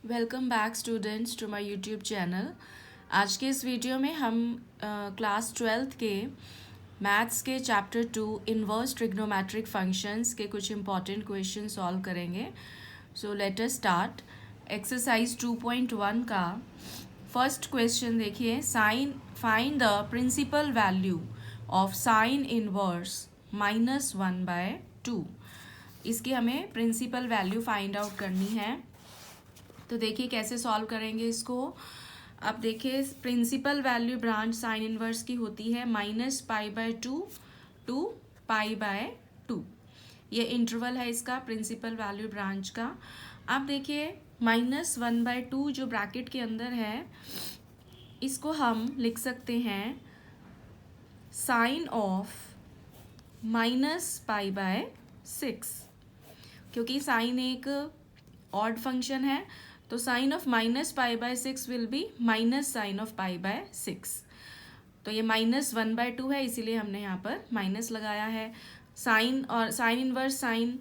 Welcome back students to my YouTube channel. आज के इस वीडियो में हम क्लास 12th के मैथ्स के चैप्टर 2 इनवर्स ट्रिग्नोमेट्रिक फंक्शंस के कुछ इंपॉर्टेंट क्वेश्चन सॉल्व करेंगे। So let us start. Exercise 2.1 का फर्स्ट क्वेश्चन देखिए, find the principal value of sine inverse -1/2। इसकी हमें प्रिंसिपल वैल्यू फाइंड आउट करनी है। तो देखिए कैसे सॉल्व करेंगे इसको। अब देखिए principal value branch sine inverse की होती है -π/2 टू π/2। ये इंटरवल है इसका प्रिंसिपल वैल्यू ब्रांच का। अब देखिए -1/2 जो ब्रैकेट के अंदर है इसको हम लिख सकते हैं साइन ऑफ -π/6, क्योंकि साइन एक ऑड फंक्शन है तो sine of -π/6 will be minus sine of π/6। तो ये -1/2 है, इसीलिए हमने यहाँ पर माइनस लगाया है। साइन और साइन इनवर्स साइन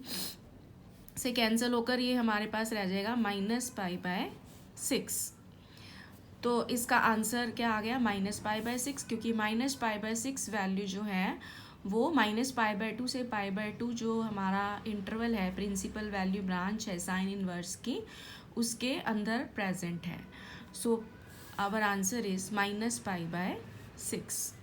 से कैंसिल होकर ये हमारे पास रह जाएगा -π/6। तो इसका आंसर क्या आ गया -π/6, क्योंकि -π/6 वैल्यू जो है वो -π/2 से π/2 जो हमारा इंटरवल है प्रिंसिपल वैल्यू ब्रांच है साइन इनवर्स की, उसके अंदर प्रेजेंट है। So our answer is -π/6।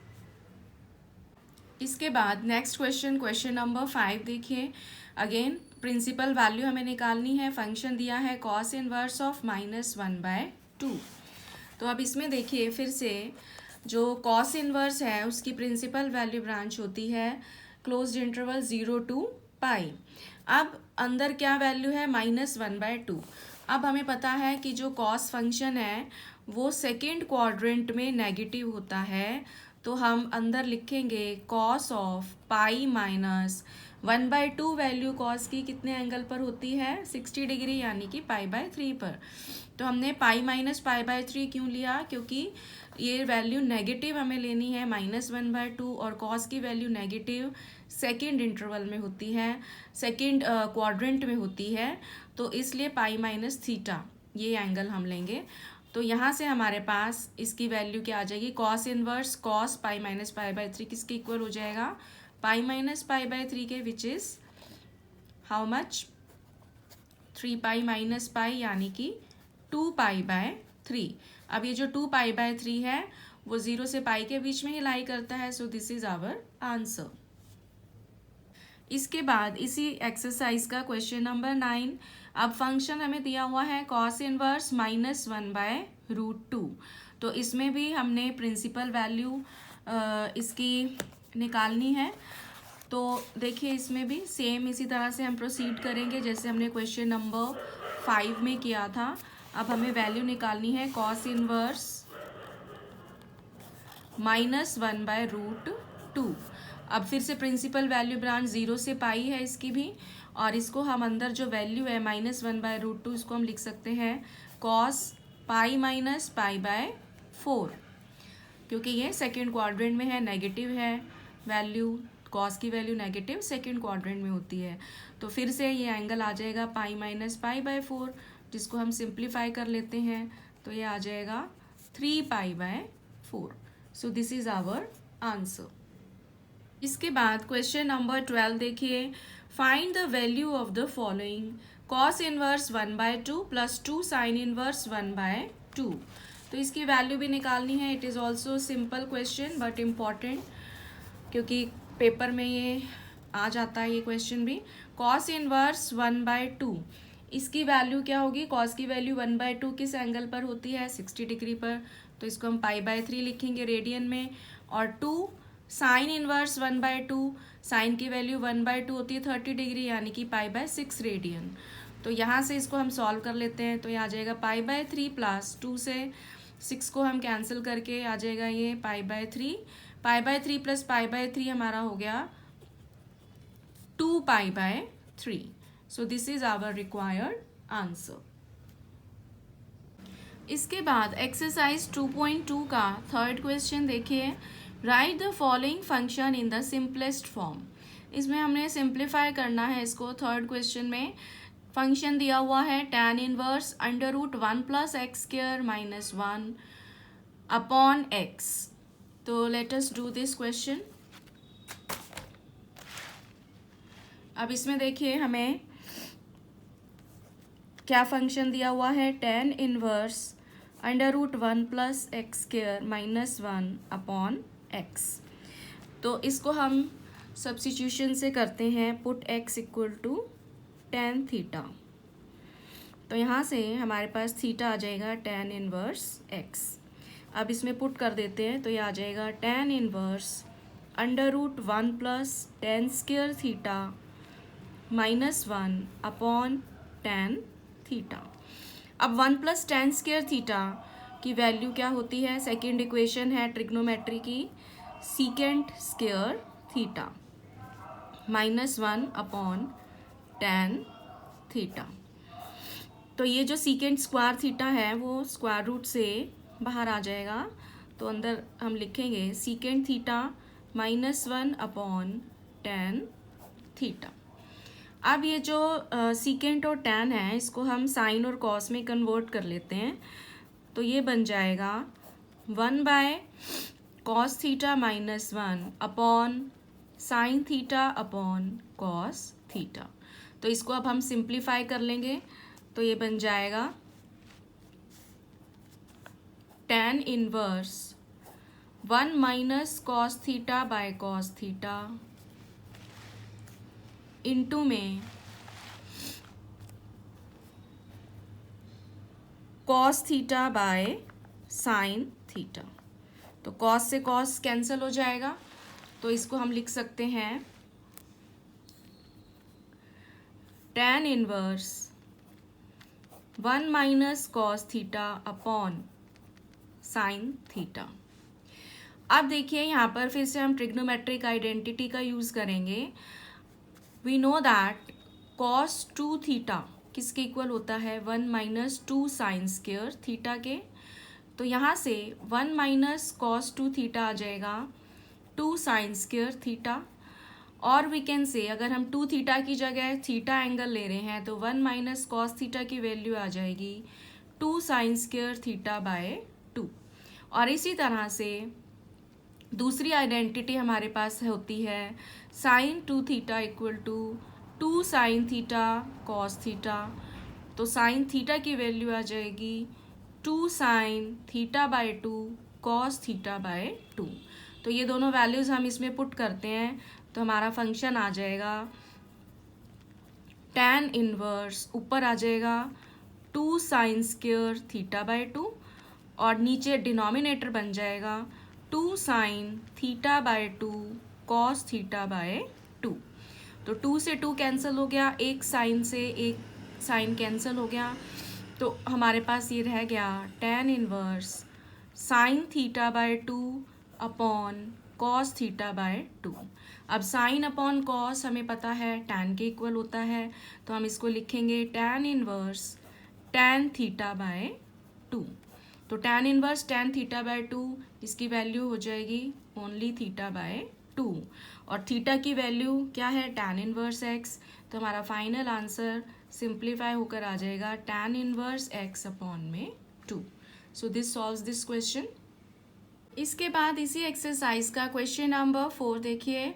इसके बाद नेक्स्ट क्वेश्चन नंबर 5 देखिए। अगेन प्रिंसिपल वैल्यू हमें निकालनी है। फंक्शन दिया है कॉस इनवर्स ऑफ -1/2। तो अब इसमें देखिए फिर से जो कॉस इनवर्स है उसकी प्रिंसिपल वैल्यू ब्रांच होती है क्लोज्ड इंटरवल 0 to π। अब अंदर क्या वैल्यू है -1/2। अब हमें पता है कि जो कॉस फंक्शन है वो सेकेंड क्वाड्रेंट में नेगेटिव होता है, तो हम अंदर लिखेंगे कॉस ऑफ π-1/2। वैल्यू कॉस की कितने एंगल पर होती है 60 डिग्री, यानी कि π/3 पर। तो हमने π-π/3 क्यों लिया, क्योंकि ये वैल्यू नेगेटिव हमें लेनी है -1/2 और कॉस की वैल्यू नेगेटिव सेकेंड इंटरवल में होती है, सेकेंड क्वाड्रेंट में होती है, तो इसलिए π-θ ये एंगल हम लेंगे। तो यहाँ से हमारे पास इसकी वैल्यू क्या आ जाएगी, कॉस इनवर्स कॉस π-π/3 किसके इक्वल हो जाएगा π-π/3 के, विच इज हाउ मच 3π - π, यानी कि 2π/3। अब ये जो 2π/3 है वो 0 से π के बीच में ही लाई करता है, so this is our answer. इसके बाद इसी एक्सरसाइज का क्वेश्चन नंबर 9। अब फंक्शन हमें दिया हुआ है कॉस इनवर्स -1/√2। तो इसमें भी हमने प्रिंसिपल वैल्यू इसकी निकालनी है। तो देखिए इसमें भी सेम इसी तरह से हम प्रोसीड करेंगे जैसे हमने क्वेश्चन नंबर 5 में किया था। अब हमें वैल्यू निकालनी है कॉस इनवर्स -1/√2। अब फिर से प्रिंसिपल वैल्यू ब्रांच 0 से π है इसकी भी, और इसको हम अंदर जो वैल्यू है -1/√2 इसको हम लिख सकते हैं कॉस π - π/4, क्योंकि ये सेकेंड क्वाड्रेंट में है, नेगेटिव है वैल्यू, कॉस की वैल्यू नेगेटिव सेकेंड क्वाड्रेंट में होती है। तो फिर से ये एंगल आ जाएगा π - π/4, जिसको हम सिंप्लीफाई कर लेते हैं तो ये आ जाएगा 3π/4। So this is our answer. इसके बाद क्वेश्चन नंबर 12 देखिए। Find the value of the following cos inverse 1/2 + 2 sine inverse 1/2। तो इसकी वैल्यू भी निकालनी है। It is also simple question but important, क्योंकि पेपर में ये आ जाता है ये क्वेश्चन भी। कॉस इनवर्स 1/2 इसकी वैल्यू क्या होगी, कॉस की वैल्यू 1/2 किस एंगल पर होती है 60 डिग्री पर, तो इसको हम π/3 लिखेंगे रेडियन में। और 2 साइन इनवर्स 1/2, साइन की वैल्यू 1/2 होती है 30 डिग्री, यानी कि π/6 रेडियन। तो यहाँ से इसको हम सॉल्व कर लेते हैं, तो ये आ जाएगा π/3 + 2 से 6 को हम कैंसिल करके आ जाएगा ये π/3 + π/3 हमारा हो गया 2π/3। So this is our required answer. इसके बाद एक्सरसाइज 2.2 का थर्ड क्वेश्चन देखिए। Write the following function in the simplest form. इसमें हमने सिंप्लीफाई करना है इसको। थर्ड क्वेश्चन में फंक्शन दिया हुआ है tan inverse under root 1 plus x square minus 1 upon x। तो let us do this question. अब इसमें देखिए हमें क्या फंक्शन दिया हुआ है, tan inverse under root 1 plus x square minus 1 upon x। तो इसको हम सब्स्टिट्यूशन से करते हैं, put x equal to tan theta. तो यहाँ से हमारे पास थीटा आ जाएगा tan इनवर्स x। अब इसमें पुट कर देते हैं तो ये आ जाएगा tan inverse under root 1 plus tan square theta minus 1 upon tan theta. अब 1 प्लस tan स्क्वायर थीटा की वैल्यू क्या होती है, सेकेंड इक्वेशन है ट्रिग्नोमेट्री की, secant square theta minus 1 upon tan theta. तो ये जो सीकेंट स्क्वायर थीटा है वो स्क्वायर रूट से बाहर आ जाएगा, तो अंदर हम लिखेंगे secant theta minus 1 upon tan theta. अब ये जो सीकेंट और tan है इसको हम साइन और कॉस में कन्वर्ट कर लेते हैं, तो ये बन जाएगा 1 bye cos theta minus 1 upon sine theta upon cos theta. तो इसको अब हम सिंप्लीफाई कर लेंगे, तो ये बन जाएगा tan inverse 1 minus cos theta by cos theta into में cos theta by sine theta. तो कॉस से कॉस कैंसिल हो जाएगा, तो इसको हम लिख सकते हैं tan inverse 1 minus cos theta upon sine theta. अब देखिए यहाँ पर फिर से हम ट्रिग्नोमेट्रिक आइडेंटिटी का यूज़ करेंगे। We know that cos 2 theta किसके इक्वल होता है, 1 माइनस 2 साइन स्क्वायर थीटा के। तो यहाँ से 1 माइनस कॉस 2 थीटा आ जाएगा 2 साइन स्क्वायर थीटा, और वी कैन से अगर हम 2 थीटा की जगह थीटा एंगल ले रहे हैं तो 1 माइनस कॉस थीटा की वैल्यू आ जाएगी 2 साइन स्क्वायर थीटा बाय 2। और इसी तरह से दूसरी आइडेंटिटी हमारे पास होती है sine 2 theta equal to 2 sine theta cos theta. तो साइन थीटा की वैल्यू आ जाएगी 2 sine theta by 2 cos theta by 2। तो ये दोनों वैल्यूज़ हम इसमें पुट करते हैं तो हमारा फंक्शन आ जाएगा tan इनवर्स, ऊपर आ जाएगा 2 साइन स्क्वायर थीटा बाय 2 और नीचे डिनोमिनेटर बन जाएगा 2 sine theta by 2 cos theta by 2। तो 2 से 2 कैंसिल हो गया, एक साइन से एक साइन कैंसिल हो गया, तो हमारे पास ये रह गया tan inverse sine theta by 2 upon cos theta by 2। अब साइन अपॉन कॉस हमें पता है tan के इक्वल होता है, तो हम इसको लिखेंगे tan inverse tan theta by 2। तो tan inverse tan theta by 2 इसकी वैल्यू हो जाएगी ओनली थीटा बाय 2, और थीटा की वैल्यू क्या है tan इनवर्स x। तो हमारा फाइनल आंसर सिंप्लीफाई होकर आ जाएगा tan इनवर्स x अपॉन में 2। So this solves this question. इसके बाद इसी एक्सरसाइज का क्वेश्चन नंबर 4 देखिए,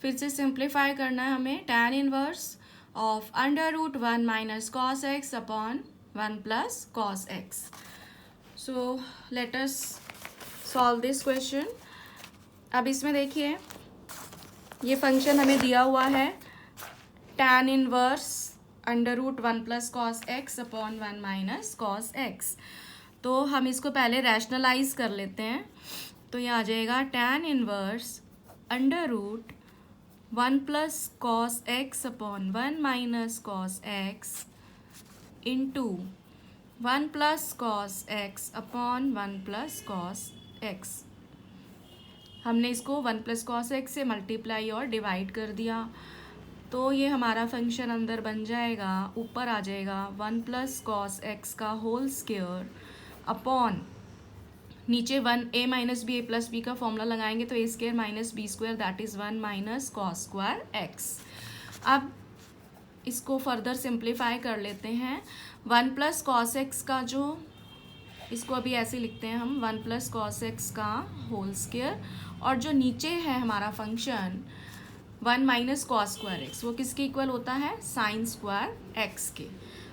फिर से सिंप्लीफाई करना है हमें। tan inverse of under root 1 minus cos x upon 1 plus cos x. So let us solve this question. अब इसमें देखिए ये फंक्शन हमें दिया हुआ है tan inverse under root 1 plus cos x upon 1 minus cos x. तो हम इसको पहले रैशनलाइज कर लेते हैं, तो ये आ जाएगा tan inverse under root 1 plus cos x upon 1 minus cos x into 1 plus cos x upon 1 plus cos x. हमने इसको 1 प्लस कॉस एक्स से मल्टीप्लाई और डिवाइड कर दिया, तो ये हमारा फंक्शन अंदर बन जाएगा, ऊपर आ जाएगा 1 प्लस कॉस एक्स का होल स्क्वायर अपॉन नीचे 1 a minus B a plus B का फॉर्मूला लगाएंगे तो a square minus B square that is 1 minus cos square x. अब इसको फर्दर सिंप्लीफाई कर लेते हैं। 1 प्लस कॉस एक्स का जो, इसको अभी ऐसे लिखते हैं हम, 1 प्लस कॉस एक्स का होल स्क्वायर, और जो नीचे है हमारा function 1 minus cos square x, वो किसके इक्वल होता है, साइन स्क्वायर एक्स के।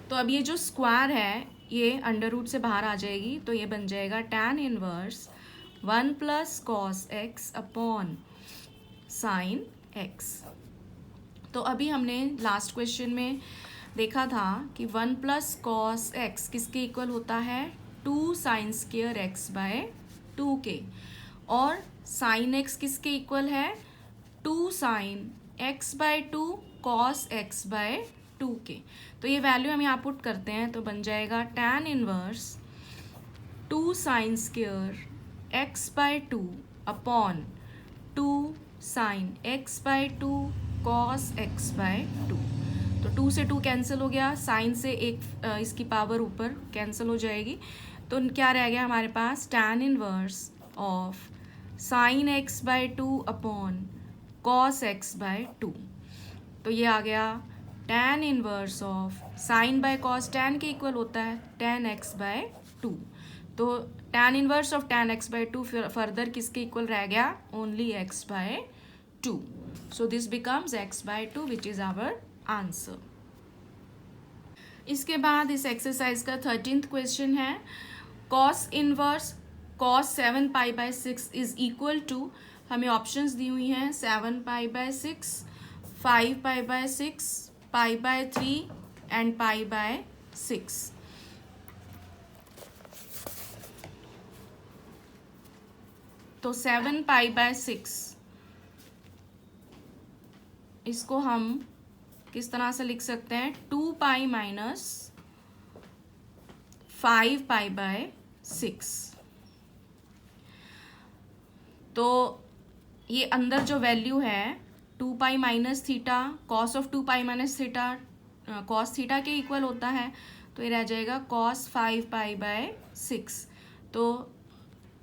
तो अब ये जो स्क्वायर है ये अंडर रूट से बाहर आ जाएगी, तो ये बन जाएगा tan inverse 1 plus cos x upon sine x. तो अभी हमने लास्ट क्वेश्चन में देखा था कि 1 प्लस कॉस एक्स किसके इक्वल होता है, 2 साइन स्क्वायर एक्स बाय 2 के, और साइन एक्स किसके इक्वल है, 2 sine x by 2 cos x by 2 के। तो ये वैल्यू हम यहाँ पुट करते हैं तो बन जाएगा tan inverse 2 sine square x by 2 upon 2 sine x by 2 cos x by 2। तो 2 से 2 कैंसिल हो गया, साइन से एक इसकी पावर ऊपर कैंसिल हो जाएगी, तो क्या रह गया हमारे पास, tan inverse of sine x by 2 upon cos x by 2। तो ये आ गया tan inverse of sine by cos, tan के इक्वल होता है tan x बाय 2। तो tan inverse of tan x by 2 further किसके इक्वल रह गया, only x by 2। So this becomes x by 2 which is our answer. इसके बाद इस एक्सरसाइज का 13th क्वेश्चन है, cos inverse cos 7 pi by 6 is equal to, हमें options दी हुई हैं 7 pi by 6, 5 pi by 6, pi by 3 and pi by 6। तो 7 पाई बाय 6 इसको हम किस तरह से लिख सकते हैं, 2 पाई माइनस 5 पाई बाय 6। तो ये अंदर जो वैल्यू है 2 pi minus theta, cos of 2 pi minus theta cos theta के इक्वल होता है, तो ये रह जाएगा कॉस 5 पाई बाय 6। तो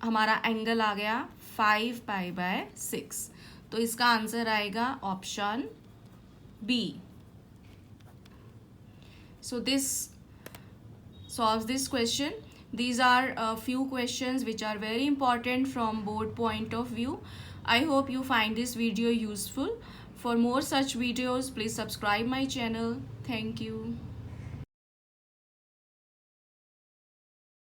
हमारा एंगल आ गया 5 पाई बाय 6। तो इसका आंसर आएगा option B. So this solves this question. These are a few questions which are very important from board point of view. I hope you find this video useful. For more such videos, please subscribe my channel. Thank you.